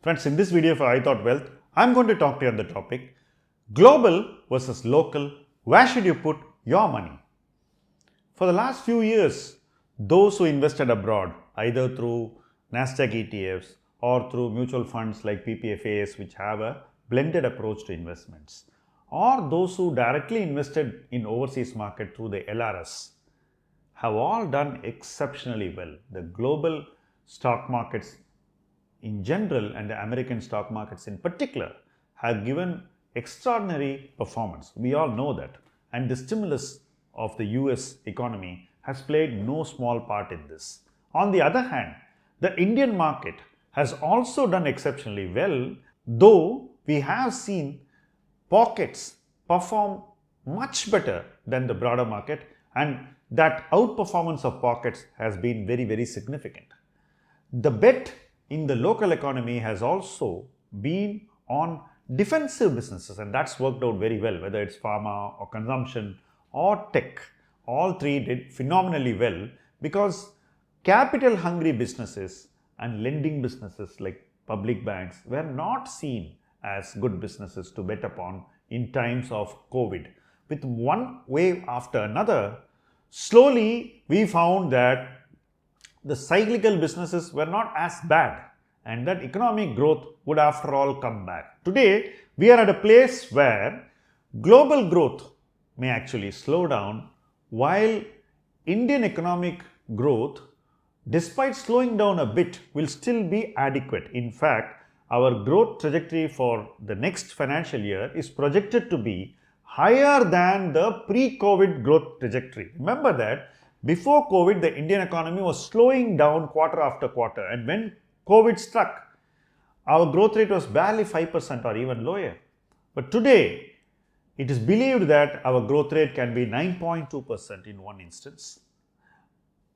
Friends, in this video for I Thought Wealth, I'm going to talk to you on the topic global versus local. Where should you put your money? For the last few years, those who invested abroad, either through Nasdaq ETFs or through mutual funds like PPFAs, which have a blended approach to investments, or those who directly invested in overseas market through the LRS, have all done exceptionally well. The global stock markets in general and the American stock markets in particular have given extraordinary performance. We all know that. And the stimulus of the US economy has played no small part in this. On the other hand, the Indian market has also done exceptionally well, though we have seen pockets perform much better than the broader market, and that outperformance of pockets has been very significant. The bet in the local economy has also been on defensive businesses, and that's worked out very well, whether it's pharma or consumption or tech. All three did phenomenally well because capital hungry businesses and lending businesses like public banks were not seen as good businesses to bet upon in times of COVID. With one wave after another, slowly we found that the cyclical businesses were not as bad and that economic growth would after all come back. Today, we are at a place where global growth may actually slow down while Indian economic growth, despite slowing down a bit, will still be adequate. In fact, our growth trajectory for the next financial year is projected to be higher than the pre-COVID growth trajectory. Remember that before COVID, the Indian economy was slowing down quarter after quarter, and when COVID struck, our growth rate was barely 5% or even lower. But today, it is believed that our growth rate can be 9.2% in one instance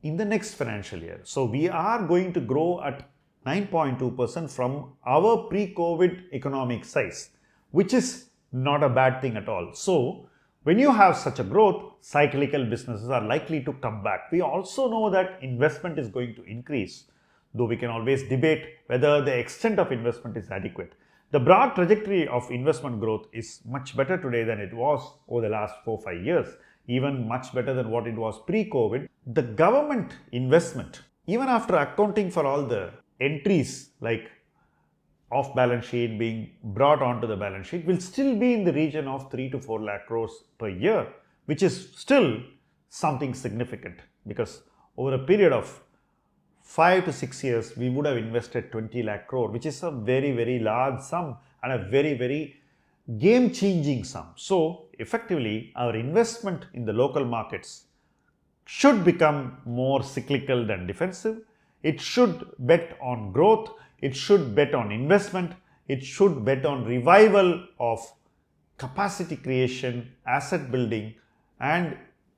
in the next financial year. So we are going to grow at 9.2% from our pre-COVID economic size, which is not a bad thing at all. So when you have such a growth, cyclical businesses are likely to come back. We also know that investment is going to increase, though we can always debate whether the extent of investment is adequate. The broad trajectory of investment growth is much better today than it was over the last 4-5 years, even much better than what it was pre-COVID. The government investment, even after accounting for all the entries like off balance sheet being brought onto the balance sheet, will still be in the region of 3 to 4 lakh crores per year, which is still something significant, because over a period of 5 to 6 years, we would have invested 20 lakh crore, which is a very large sum and a very game changing sum. So effectively, our investment in the local markets should become more cyclical than defensive. It should bet on growth. It should bet on investment. It should bet on revival of capacity creation, asset building, and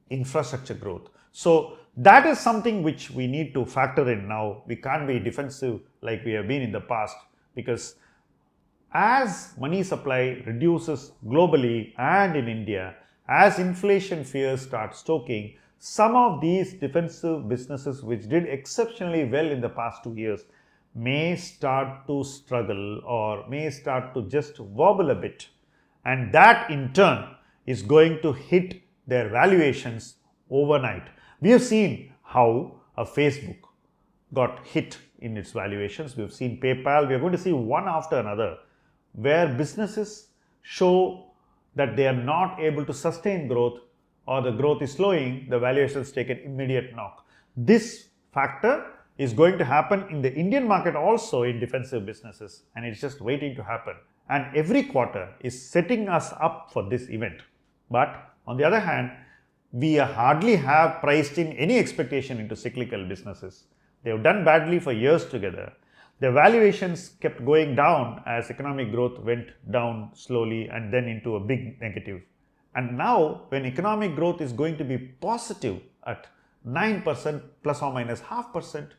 infrastructure growth. So that is something which we need to factor in now. We can't be defensive like we have been in the past, because as money supply reduces globally and in India, as inflation fears start stoking, some of these defensive businesses which did exceptionally well in the past 2 years may start to struggle or may start to just wobble a bit, and that in turn is going to hit their valuations overnight. We have seen how a Facebook got hit in its valuations. We have seen PayPal. We are going to see one after another where businesses show that they are not able to sustain growth, or the growth is slowing, the valuations take an immediate knock. This factor is going to happen in the Indian market also in defensive businesses, and it's just waiting to happen. And every quarter is setting us up for this event. But on the other hand, we hardly have priced in any expectation into cyclical businesses. They have done badly for years together. Their valuations kept going down as economic growth went down slowly and then into a big negative. And now, when economic growth is going to be positive at 9% plus or minus 0.5%,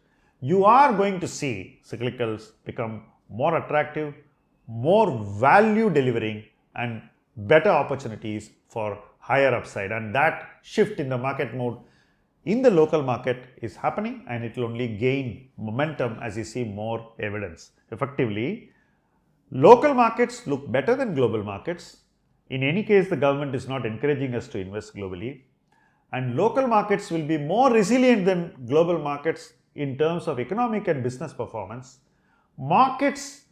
you are going to see cyclicals become more attractive, more value delivering, and better opportunities for higher upside. And that shift in the market mode in the local market is happening, and it will only gain momentum as you see more evidence. Effectively, Local markets look better than global markets. In any case, the government is not encouraging us to invest globally. And local markets will be more resilient than global markets in terms of economic and business performance. Markets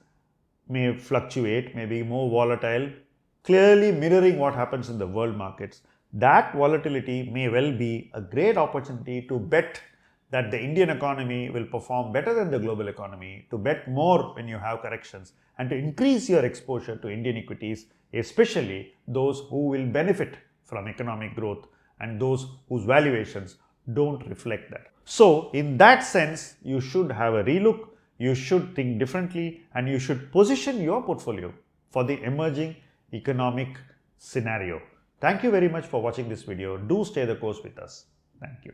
may fluctuate, may be more volatile, clearly mirroring what happens in the world markets. That volatility may well be a great opportunity to bet that the Indian economy will perform better than the global economy, to bet more when you have corrections, and to increase your exposure to Indian equities, especially those who will benefit from economic growth and those whose valuations don't reflect that. So, in that sense, you should have a relook, you should think differently, and you should position your portfolio for the emerging economic scenario. Thank you very much for watching this video. Do stay the course with us. Thank you.